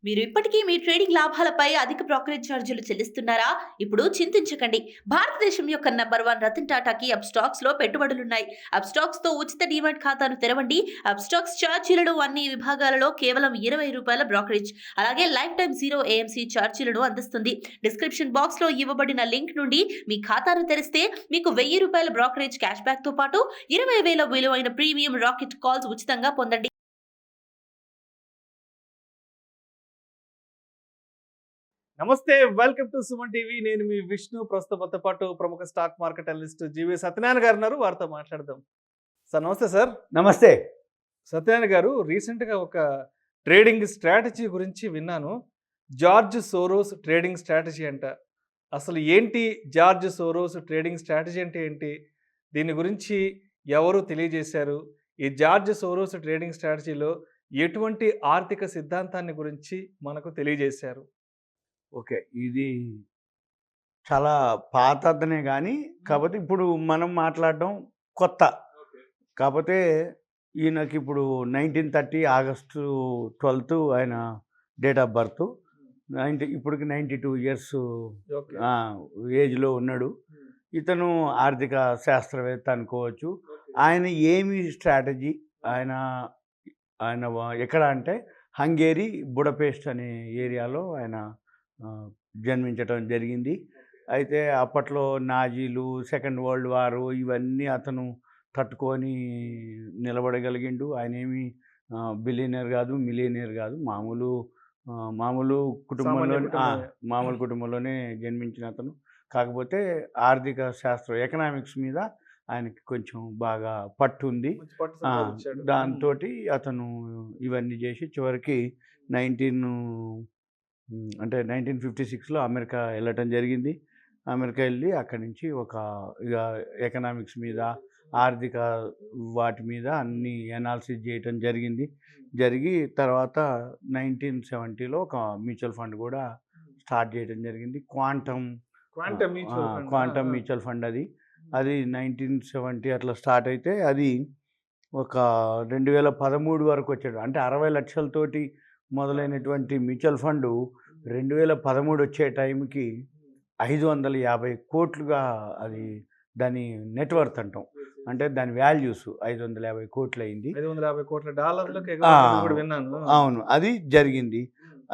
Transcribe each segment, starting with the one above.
మీరు ఇప్పటికీ మీ ట్రేడింగ్ లాభాలపై అధిక బ్రోకరేజ్ ఛార్జీలు చెల్లిస్తున్నారా? ఇప్పుడు చింతించకండి. భారతదేశం యొక్క నంబర్ 1 రతన్ టాటాకి అప్‌స్టాక్స్ లో పెట్టుబడులున్నాయి. అప్‌స్టాక్స్ తో ఉచిత డీమాట్ ఖాతాను తెరవండి. అప్‌స్టాక్స్ ఛార్జీలను అన్ని విభాగాలలో కేవలం ₹20 బ్రోకరేజ్. అలాగే లైఫ్ టైమ్ జీరో ఏఎంసీ ఛార్జీలను అందిస్తుంది. డిస్క్రిప్షన్ బాక్స్ లో ఇవ్వబడిన లింక్ నుండి మీ ఖాతాను తెరిస్తే మీకు ₹1000 బ్రోకరేజ్ క్యాష్ బ్యాక్ తో పాటు 20,000 విలువైన ప్రీమియం రాకెట్ కాల్స్ ఉచితంగా పొందండి. నమస్తే, వెల్కమ్ టు సుమన్ టీవీ. నేను మీ విష్ణు. ప్రస్తుతంతో పాటు ప్రముఖ స్టాక్ మార్కెట్ అనలిస్ట్ GVSatyanarayana గారు ఉన్నారు. వారితో మాట్లాడదాం. సార్ నమస్తే. సార్ నమస్తే. సత్యనారాయణ గారు, రీసెంట్గా ఒక ట్రేడింగ్ స్ట్రాటజీ గురించి విన్నాను. జార్జ్ సోరోస్ ట్రేడింగ్ స్ట్రాటజీ అంట. అసలు ఏంటి జార్జ్ సోరోస్ ట్రేడింగ్ స్ట్రాటజీ అంటే ఏంటి? దీని గురించి ఎవరు తెలియజేశారు? ఈ జార్జ్ సోరోస్ ట్రేడింగ్ స్ట్రాటజీలో ఎటువంటి ఆర్థిక సిద్ధాంతాన్ని గురించి మనకు తెలియజేశారు? ఓకే, ఇది చాలా పాతదనే కానీ కాకపోతే ఇప్పుడు మనం మాట్లాడడం కొత్త. కాకపోతే ఈయనకి ఇప్పుడు 1930 ఆగస్టు 12 ఆయన డేట్ ఆఫ్ బర్త్. ఇప్పటికి 92 ఇయర్స్ ఏజ్లో ఉన్నాడు. ఇతను ఆర్థిక శాస్త్రవేత్త అనుకోవచ్చు. ఆయన ఏమి స్ట్రాటజీ, ఆయన ఆయన ఎక్కడ అంటే హంగేరీ బుడపెస్ట్ అనే ఏరియాలో ఆయన జన్మించడం జరిగింది. అయితే అప్పట్లో నాజీలు, సెకండ్ వరల్డ్ వారు ఇవన్నీ అతను తట్టుకొని నిలబడగలిగిండు. ఆయన ఏమి బిలియనర్ కాదు, మిలియనర్ కాదు, మామూలు కుటుంబంలోనే జన్మించిన అతను. కాకపోతే ఆర్థిక శాస్త్రం, ఎకనామిక్స్ మీద ఆయనకి కొంచెం బాగా పట్టు ఉంది. దాంతో అతను ఇవన్నీ చేసి చివరికి 1956లో అమెరికా వెళ్ళటం జరిగింది. అమెరికా వెళ్ళి అక్కడి నుంచి ఇక ఎకనామిక్స్ మీద, ఆర్థిక వాటి మీద అన్ని ఎనాలిసిస్ చేయటం జరిగి తర్వాత 1970లో ఒక మ్యూచువల్ ఫండ్ కూడా స్టార్ట్ చేయడం జరిగింది. Quantum mutual fund. అది 1970 అట్లా స్టార్ట్ అయితే అది ఒక 2013 వరకు వచ్చాడు. అంటే 60 లక్షలతోటి మొదలైనటువంటి మ్యూచువల్ ఫండ్ 2013 వచ్చే టైంకి 550 కోట్లుగా అది దాని నెట్వర్త్ అంటాం. అంటే దాని వాల్యూస్ 550 కోట్లు అయింది. 550 కోట్ల డాలర్లకు. అవును, అది జరిగింది.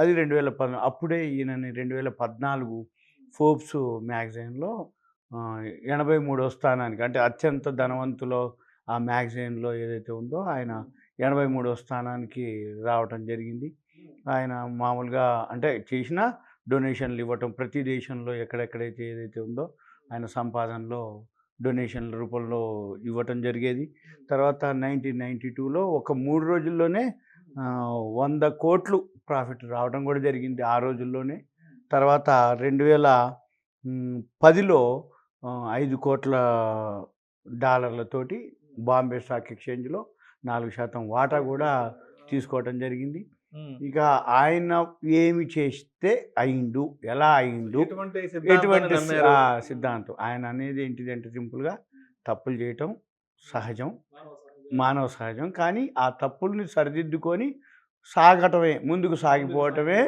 అది 2014. అప్పుడే ఈయనని 2014 ఫోర్బ్స్ మ్యాగజైన్లో 83వ స్థానానికి, అంటే అత్యంత ధనవంతులో ఆ మ్యాగజైన్లో ఏదైతే ఉందో ఆయన 83వ స్థానానికి రావటం జరిగింది. ఆయన మామూలుగా అంటే చేసిన డొనేషన్లు ఇవ్వటం, ప్రతి దేశంలో ఎక్కడెక్కడైతే ఏదైతే ఉందో ఆయన సంపాదనలో డొనేషన్ల రూపంలో ఇవ్వటం జరిగేది. తర్వాత 1992లో ఒక 3 రోజుల్లోనే 100 కోట్లు ప్రాఫిట్ రావడం కూడా జరిగింది ఆ రోజుల్లోనే. తర్వాత 2010లో 5 కోట్ల డాలర్లతోటి బాంబే స్టాక్ ఎక్స్చేంజ్లో 4% వాటా కూడా తీసుకోవటం జరిగింది. ఇక ఆయన ఏమి చేస్తే అయిండు, ఎలా అయిండు, ఎటువంటి సిద్ధాంతం ఆయన అనేది ఏంటిదంటే సింపుల్గా తప్పులు చేయటం సహజం, మానవ సహజం. కానీ ఆ తప్పుల్ని సరిదిద్దుకొని సాగటమే, ముందుకు సాగిపోవటమే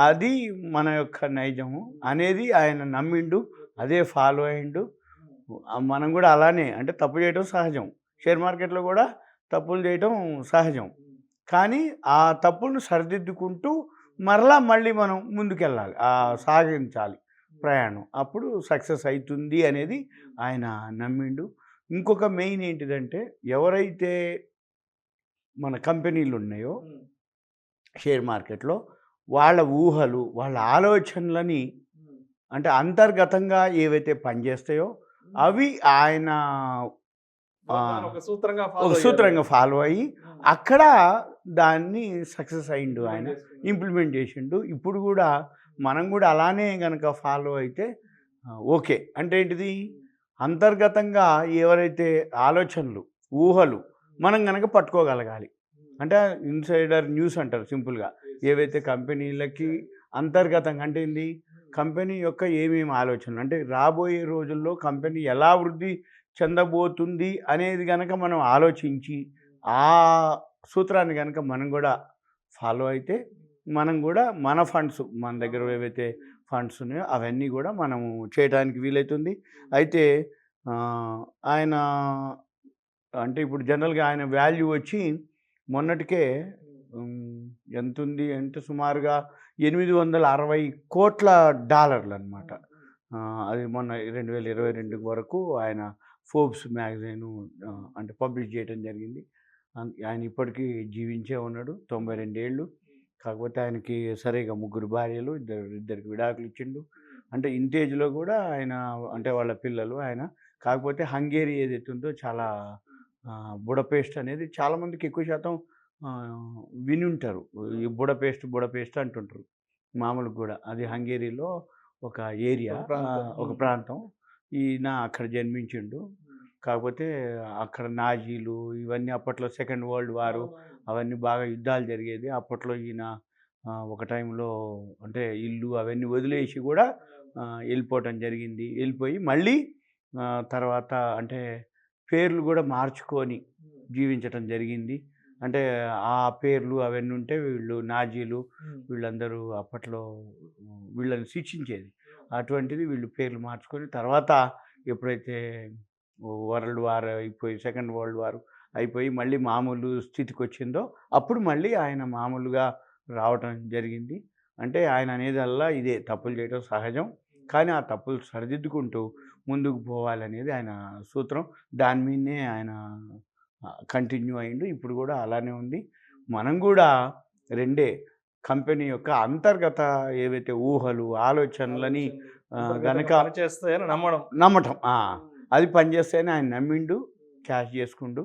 అది మన యొక్క నైజము అనేది ఆయన నమ్మిండు, అదే ఫాలో అయిండు. మనం కూడా అలానే, అంటే తప్పు చేయటం సహజం, షేర్ మార్కెట్లో కూడా తప్పులు చేయటం సహజం. కానీ ఆ తప్పులను సరిదిద్దుకుంటూ మళ్ళీ మనం ముందుకెళ్ళాలి, సాగించాలి ప్రయాణం. అప్పుడు సక్సెస్ అవుతుంది అనేది ఆయన నమ్మిండు. ఇంకొక మెయిన్ ఏంటిదంటే, ఎవరైతే మన కంపెనీలు ఉన్నాయో షేర్ మార్కెట్లో వాళ్ళ ఊహలు, వాళ్ళ ఆలోచనలని, అంటే అంతర్గతంగా ఏవైతే పనిచేస్తాయో అవి ఆయన ఒక సూత్రంగా ఫాలో అయ్యి అక్కడ దాన్ని సక్సెస్ అయ్యిండు, ఆయన ఇంప్లిమెంట్ చేసిండు. ఇప్పుడు కూడా మనం కూడా అలానే కనుక ఫాలో అయితే ఓకే. అంటే ఏంటిది, అంతర్గతంగా ఎవరైతే ఆలోచనలు, ఊహలు మనం కనుక పట్టుకోగలగాలి. అంటే ఇన్సైడర్ న్యూస్ అంటారు సింపుల్గా. ఏవైతే కంపెనీలకి అంతర్గతంగా, అంటే ఏంది, కంపెనీ యొక్క ఏమేమి ఆలోచనలు, అంటే రాబోయే రోజుల్లో కంపెనీ ఎలా వృద్ధి చెందబోతుంది అనేది కనుక మనం ఆలోచించి ఆ సూత్రాన్ని కనుక మనం కూడా ఫాలో అయితే మనం కూడా మన ఫండ్స్ మన దగ్గర ఏవైతే ఫండ్స్ ఉన్నాయో అవన్నీ కూడా మనము చేయడానికి వీలవుతుంది. అయితే ఆయన అంటే ఇప్పుడు జనరల్‌గా ఆయన వాల్యూ వచ్చి మొన్నటికే ఎంతుంది అంటే సుమారుగా $860 కోట్ల అనమాట. అది మొన్న 2022 వరకు ఆయన ఫోర్బ్స్ మ్యాగజైను అంటే పబ్లిష్ చేయడం జరిగింది. ఆయన ఇప్పటికీ జీవించే ఉన్నాడు. 92 ఏళ్ళు. కాకపోతే ఆయనకి సరిగ్గా 3 భార్యలు, ఇద్దరికి విడాకులు ఇచ్చిండు. అంటే ఇంత ఏజ్‌లో కూడా ఆయన అంటే వాళ్ళ పిల్లలు ఆయన కాకపోతే హంగేరి ఏదైతే ఉందో చాలా బుడపేస్ట్ అనేది చాలామందికి ఎక్కువ శాతం వినుంటారు. ఈ బుడపేస్ట్ అంటుంటారు. మామూలుగా కూడా అది హంగేరీలో ఒక ఏరియా, ఒక ప్రాంతం. ఈయన అక్కడ జన్మించిండు. కాకపోతే అక్కడ నాజీలు ఇవన్నీ అప్పట్లో సెకండ్ వరల్డ్ వారు అవన్నీ బాగా యుద్ధాలు జరిగేది. అప్పట్లో ఈయన ఒక టైంలో అంటే ఇల్లు అవన్నీ వదిలేసి కూడా వెళ్ళిపోవటం జరిగింది. వెళ్ళిపోయి మళ్ళీ తర్వాత అంటే పేర్లు కూడా మార్చుకొని జీవించటం జరిగింది. అంటే ఆ పేర్లు అవన్నీ ఉంటే వీళ్ళు నాజీలు వీళ్ళందరూ అప్పట్లో వీళ్ళని శిక్షించేది. అటువంటిది వీళ్ళు పేర్లు మార్చుకొని తర్వాత ఎప్పుడైతే వరల్డ్ వార్ అయిపోయి సెకండ్ వరల్డ్ వార్ అయిపోయి మళ్ళీ మామూలు స్థితికి వచ్చిందో అప్పుడు మళ్ళీ ఆయన మామూలుగా రావటం జరిగింది. అంటే ఆయన అనేదల్లా ఇదే తప్పులు చేయడం సహజం. కానీ ఆ తప్పులు సరిదిద్దుకుంటూ ముందుకు పోవాలనేది ఆయన సూత్రం. దాని మీదనే ఆయన కంటిన్యూ అయ్యిండు. ఇప్పుడు కూడా అలానే ఉంది. మనం కూడా రెండే కంపెనీ యొక్క అంతర్గత ఏవైతే ఊహలు, ఆలోచనలని గనక చేస్తాయని నమ్మటం అది పనిచేస్తేనే ఆయన నమ్మిండు, క్యాష్ చేసుకుండు.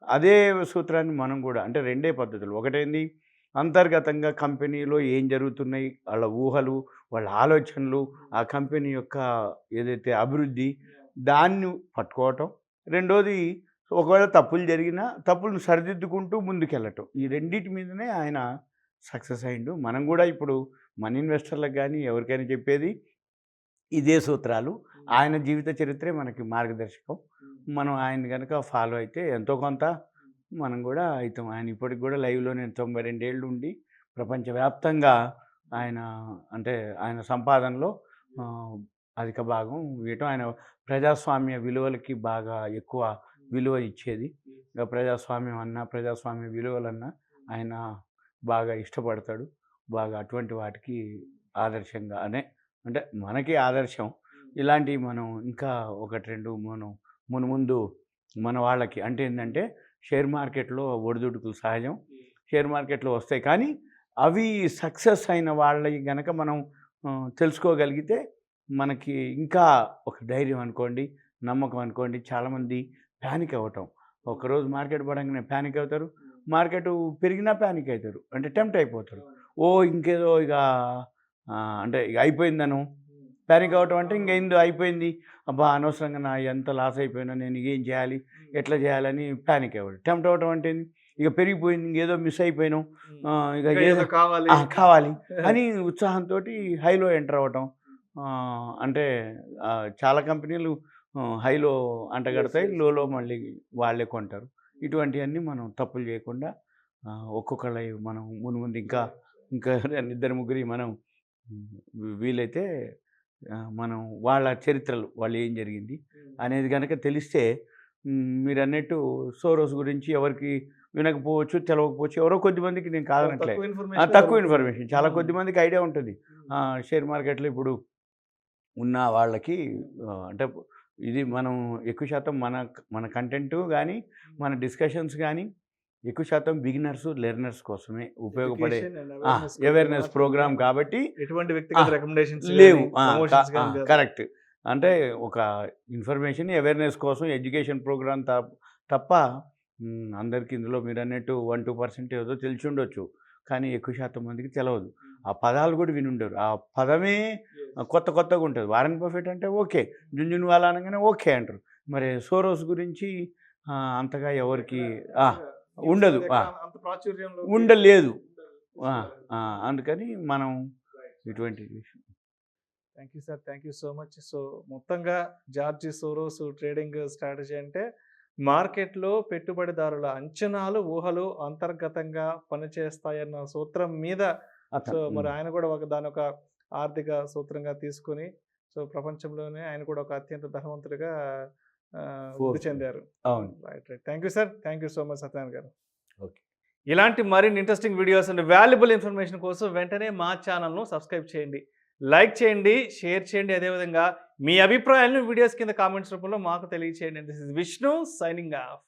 అదే సూత్రాన్ని మనం కూడా అంటే రెండే పద్ధతులు. ఒకటేంది అంతర్గతంగా కంపెనీలో ఏం జరుగుతున్నాయి, వాళ్ళ ఊహలు, వాళ్ళ ఆలోచనలు, ఆ కంపెనీ యొక్క ఏదైతే అభివృద్ధి దాన్ని పట్టుకోవటం. రెండోది ఒకవేళ తప్పులు జరిగినా తప్పులను సరిదిద్దుకుంటూ ముందుకెళ్ళటం. ఈ రెండిటి మీదనే ఆయన సక్సెస్ అయ్యిండు. మనం కూడా ఇప్పుడు మన ఇన్వెస్టర్లకు కానీ ఎవరికైనా చెప్పేది ఇదే సూత్రాలు. ఆయన జీవిత చరిత్రే మనకి మార్గదర్శకం. మనం ఆయన కనుక ఫాలో అయితే ఎంతో కొంత మనం కూడా అవుతాం. ఆయన ఇప్పటికి కూడా లైవ్లోనే 92 ఏళ్ళు ఉండి ప్రపంచవ్యాప్తంగా ఆయన అంటే ఆయన సంపాదనలో అధిక భాగం ఇవ్వటం. ఆయన ప్రజాస్వామ్య విలువలకి బాగా ఎక్కువ విలువ ఇచ్చేది. ఇంకా ప్రజాస్వామ్యం అన్నా ప్రజాస్వామ్య విలువలన్నా ఆయన బాగా ఇష్టపడతాడు. బాగా అటువంటి వాటికి ఆదర్శంగా అంటే మనకి ఆదర్శం. ఇలాంటివి మనం ఇంకా ఒకటి రెండు మనం మునుముందు మన వాళ్ళకి అంటే ఏంటంటే షేర్ మార్కెట్లో ఒడిదుడుకులు సహజం. షేర్ మార్కెట్లో వస్తాయి. కానీ అవి సక్సెస్ అయిన వాళ్ళకి గనక మనం తెలుసుకోగలిగితే మనకి ఇంకా ఒక ధైర్యం అనుకోండి, నమ్మకం అనుకోండి. చాలామంది ప్యానిక్ అవ్వటం. ఒకరోజు మార్కెట్ పడంగానే ప్యానిక్ అవుతారు. మార్కెట్ పెరిగినా ప్యానిక్ అవుతారు. అంటే టెంప్ట్ అయిపోతారు. ఇంకేదో ఇక అంటే ఇక అయిపోయిందను ప్యానిక్ అవ్వటం అంటే ఇంకేందో అయిపోయింది, అబ్బా అనవసరంగా నా ఎంత లాస్ అయిపోయినా నేను ఏం చేయాలి, ఎట్లా చేయాలని ప్యానిక్ అవ్వడం. టెంప్ట్ అవ్వటం అంటే ఇక పెరిగిపోయింది, ఇంకేదో మిస్ అయిపోయినాం, ఇక ఏదో కావాలి అని ఉత్సాహంతో హైలో ఎంటర్ అవ్వటం. అంటే చాలా కంపెనీలు హైలో అంటగడతాయి, లోలో మళ్ళీ వాళ్ళే కొంటారు. ఇటువంటివన్నీ మనం తప్పులు చేయకుండా ఒక్కొక్కళ్ళ మనం ముందు ఇంకా ఇద్దరు ముగ్గురి మనం వీలైతే మనం వాళ్ళ చరిత్రలు వాళ్ళు ఏం జరిగింది అనేది కనుక తెలిస్తే మీరు అన్నట్టు సోరోస్ గురించి ఎవరికి వినకపోవచ్చు, తెలవకపోవచ్చు. ఎవరో కొద్దిమందికి నేను కాదనట్లే, తక్కువ ఇన్ఫర్మేషన్ చాలా కొద్దిమందికి ఐడియా ఉంటుంది. షేర్ మార్కెట్లో ఇప్పుడు ఉన్న వాళ్ళకి అంటే ఇది మనం ఎక్కువ శాతం మన కంటెంటు కానీ మన డిస్కషన్స్ కానీ ఎక్కువ శాతం బిగినర్స్ లెర్నర్స్ కోసమే ఉపయోగపడే అవేర్నెస్ ప్రోగ్రామ్ కాబట్టి ఎటువంటి వ్యక్తిగత రికమెండేషన్స్ లేవు. కరెక్ట్. అంటే ఒక ఇన్ఫర్మేషన్ అవేర్నెస్ కోసం ఎడ్యుకేషన్ ప్రోగ్రామ్ తప్ప అందరికీ ఇందులో మీరు అన్నట్టు 1-2% ఏదో తెలిసి ఉండొచ్చు. కానీ ఎక్కువ శాతం మందికి తెలియదు. ఆ పదాలు కూడా వినుండరు. ఆ పదమే కొత్తగా ఉంటుంది. వారెన్ బఫెట్ అంటే ఓకే, జుంజున్వాలా అనగానే ఓకే అంటారు. మరి సోరోస్ గురించి అంతగా ఎవరికి ఉండదు, ఉండలేదు. అందుకని మనం ఇటువంటి విషయం. Thank you sir, thank you so much. So మొత్తంగా జార్జ్ సోరోస్ ట్రేడింగ్ స్ట్రాటజీ అంటే మార్కెట్లో పెట్టుబడిదారుల అంచనాలు, ఊహలు అంతర్గతంగా పనిచేస్తాయన్న సూత్రం మీద సో మరి ఆయన కూడా దాని ఒక ఆర్థిక సూత్రంగా తీసుకొని సో ప్రపంచంలోనే ఆయన కూడా ఒక అత్యంత ధనవంతుడిగా వృద్ధి చెందారు. అవును. Right. Thank you sir. Thank you so much Satyanarayana గారు. ఓకే. ఇలాంటి మరిన్ని interesting videos and valuable information కోసం వెంటనే మా ఛానల్ను సబ్స్క్రైబ్ చేయండి, లైక్ చేయండి, షేర్ చేయండి. అదేవిధంగా మీ అభిప్రాయాలను వీడియోస్ కింద కామెంట్స్ రూపంలో మాకు తెలియచేయండి. This is Vishnu signing off.